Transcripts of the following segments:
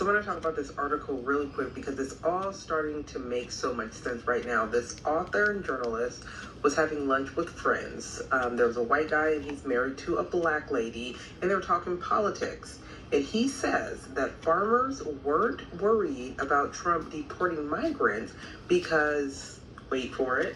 So I want to talk about this article really quick because it's all starting to make so much sense right now. This author and journalist was having lunch with friends. There was a white guy and he's married to a black lady, and they were talking politics. And he says that farmers weren't worried about Trump deporting migrants because, wait for it,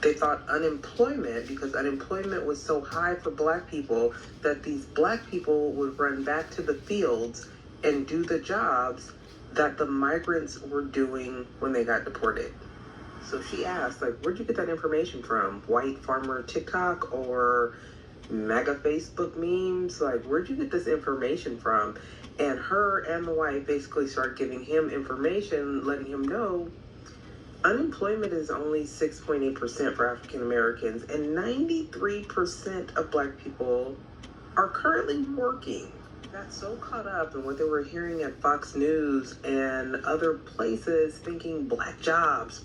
they thought because unemployment was so high for black people, that these black people would run back to the fields and do the jobs that the migrants were doing when they got deported. So she asked, like, where'd you get that information from? White farmer TikTok or mega Facebook memes? Like, where'd you get this information from? And her and the wife basically started giving him information, letting him know unemployment is only 6.8% for African Americans, and 93% of black people are currently working. Got so caught up in what they were hearing at Fox News and other places, thinking black jobs,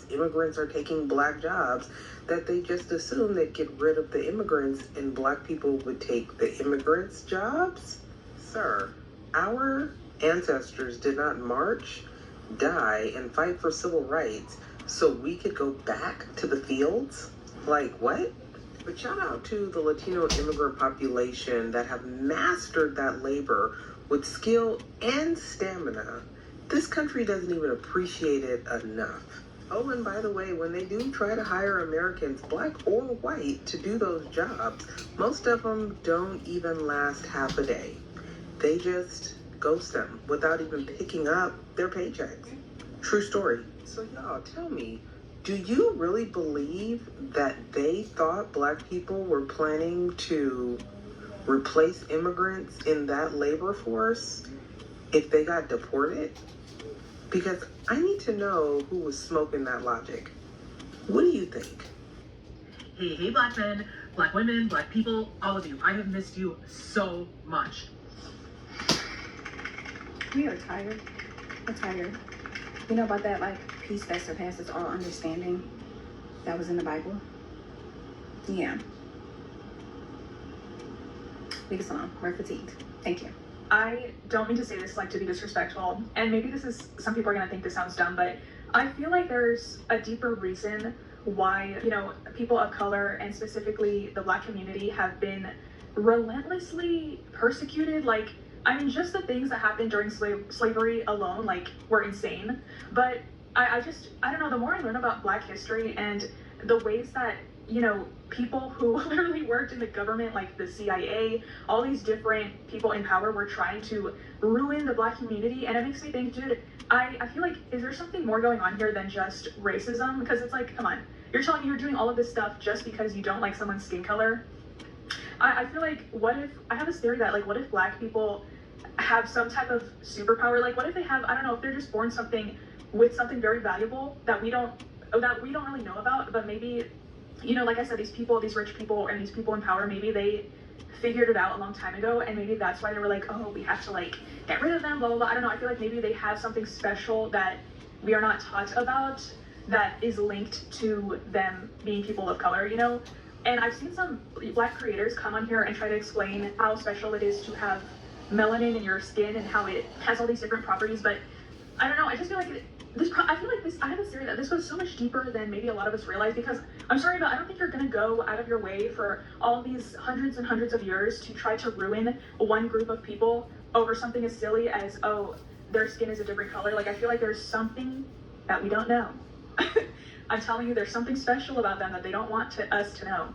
immigrants are taking black jobs, that they just assumed they'd get rid of the immigrants and black people would take the immigrants' jobs? Sir, our ancestors did not march, die, and fight for civil rights so we could go back to the fields? Like, what? But shout out to the Latino immigrant population that have mastered that labor with skill and stamina. This country doesn't even appreciate it enough. Oh, and by the way, when they do try to hire Americans, black or white, to do those jobs, most of them don't even last half a day. They just ghost them without even picking up their paychecks. True story. So y'all, tell me, do you really believe that they thought black people were planning to replace immigrants in that labor force if they got deported? Because I need to know who was smoking that logic. What do you think? Hey, black men, black women, black people, all of you. I have missed you so much. We are tired. We're tired. You know about that, like, peace that surpasses all understanding that was in the Bible? Yeah. Leave us alone. We're fatigued. Thank you. I don't mean to say this like to be disrespectful, and maybe this is, some people are gonna think this sounds dumb, but I feel like there's a deeper reason why, you know, people of color and specifically the black community have been relentlessly persecuted. Like, I mean, just the things that happened during slavery alone, like, were insane. But I don't know, the more I learn about black history and the ways that, you know, people who literally worked in the government, like the CIA, all these different people in power were trying to ruin the black community. And it makes me think, dude, I feel like, is there something more going on here than just racism? Because it's like, come on, you're telling me you're doing all of this stuff just because you don't like someone's skin color? I feel like, what if, I have this theory that, like, what if black people have some type of superpower? Like, what if they have, I don't know, if they're just born with something very valuable that we don't really know about, but maybe, you know, like I said, these people, these rich people and these people in power, maybe they figured it out a long time ago, and maybe that's why they were like, oh, we have to, like, get rid of them, blah, blah, blah. I don't know, I feel like maybe they have something special that we are not taught about that is linked to them being people of color, you know? And I've seen some black creators come on here and try to explain how special it is to have melanin in your skin and how it has all these different properties, but I don't know, I just feel like I have a theory that this goes so much deeper than maybe a lot of us realize, because I'm sorry, but I don't think you're gonna go out of your way for all these hundreds and hundreds of years to try to ruin one group of people over something as silly as, oh, their skin is a different color. Like, I feel like there's something that we don't know. I'm telling you, there's something special about them that they don't want us to know.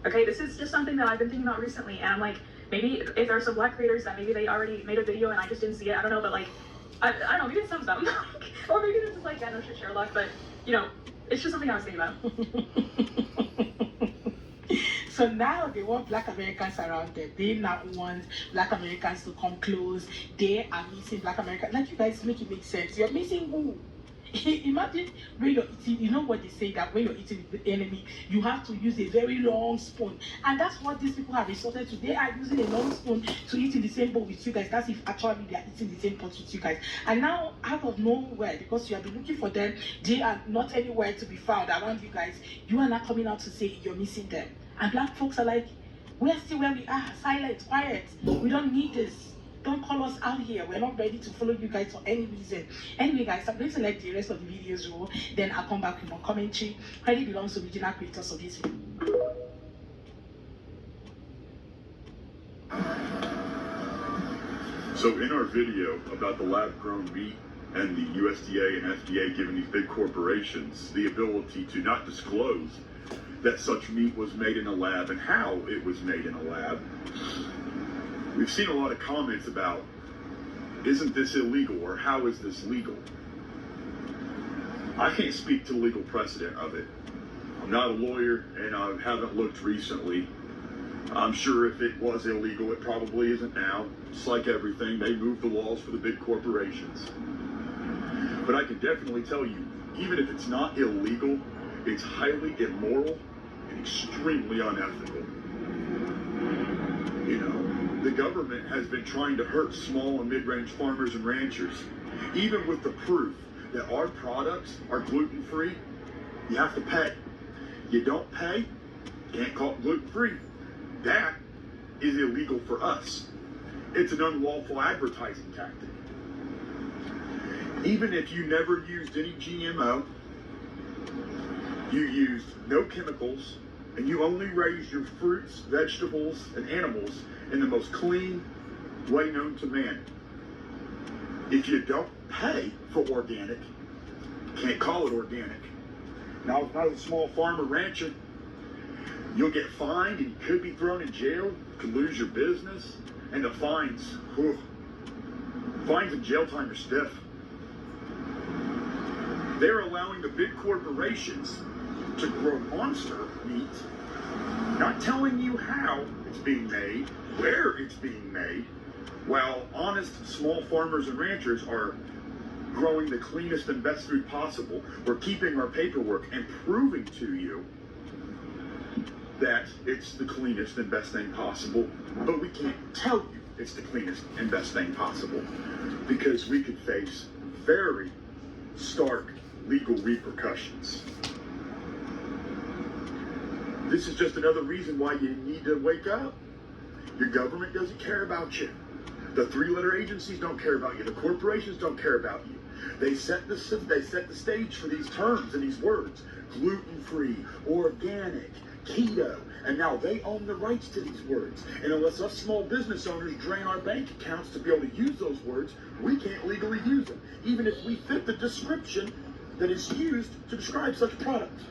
Okay, this is just something that I've been thinking about recently, and I'm like, maybe if there are some black creators that maybe they already made a video and I just didn't see it, I don't know, but like, I don't know, maybe it's some dumb. Or maybe this is like, yeah, no shit, Sherlock, but, you know, it's just something I was thinking about. So now they want black Americans around them. They now want black Americans to come close. They are missing black Americans. Like, you guys make it make sense. You're missing who? Imagine when you're eating, you know what they say, that when you're eating with the enemy, you have to use a very long spoon. And that's what these people have resorted to. They are using a long spoon to eat in the same bowl with you guys. That's if actually they are eating the same pot with you guys. And now, out of nowhere, because you have been looking for them, they are not anywhere to be found around you guys. You are not coming out to say you're missing them. And black folks are like, we're still where we are, silent, quiet. We don't need this. Don't call us out here. We're not ready to follow you guys for any reason. Anyway, guys, I'm going to let the rest of the videos roll. Then I'll come back with more commentary. Credit belongs to original creators of this video. So in our video about the lab-grown meat and the USDA and FDA giving these big corporations the ability to not disclose that such meat was made in a lab and how it was made in a lab, we've seen a lot of comments about, isn't this illegal, or how is this legal? I can't speak to the legal precedent of it. I'm not a lawyer, and I haven't looked recently. I'm sure if it was illegal, it probably isn't now. It's like everything, they move the laws for the big corporations. But I can definitely tell you, even if it's not illegal, it's highly immoral and extremely unethical. You know, the government has been trying to hurt small and mid-range farmers and ranchers. Even with the proof that our products are gluten-free, you have to pay. You don't pay, can't call it gluten-free. That is illegal for us. It's an unlawful advertising tactic. Even if you never used any GMO, you used no chemicals, and you only raised your fruits, vegetables, and animals in the most clean way known to man. If you don't pay for organic, can't call it organic. Now, if I was a small farmer rancher, you'll get fined and you could be thrown in jail, you could lose your business, and the fines, fines and jail time are stiff. They're allowing the big corporations to grow monster meat, not telling you how it's being made, where it's being made, while honest small farmers and ranchers are growing the cleanest and best food possible. We're keeping our paperwork and proving to you that it's the cleanest and best thing possible, but we can't tell you it's the cleanest and best thing possible because we could face very stark legal repercussions. This is just another reason why you need to wake up. Your government doesn't care about you. The three-letter agencies don't care about you. The corporations don't care about you. They set the stage for these terms and these words: gluten-free, organic, keto, and now they own the rights to these words. And unless us small business owners drain our bank accounts to be able to use those words, we can't legally use them, even if we fit the description that is used to describe such products.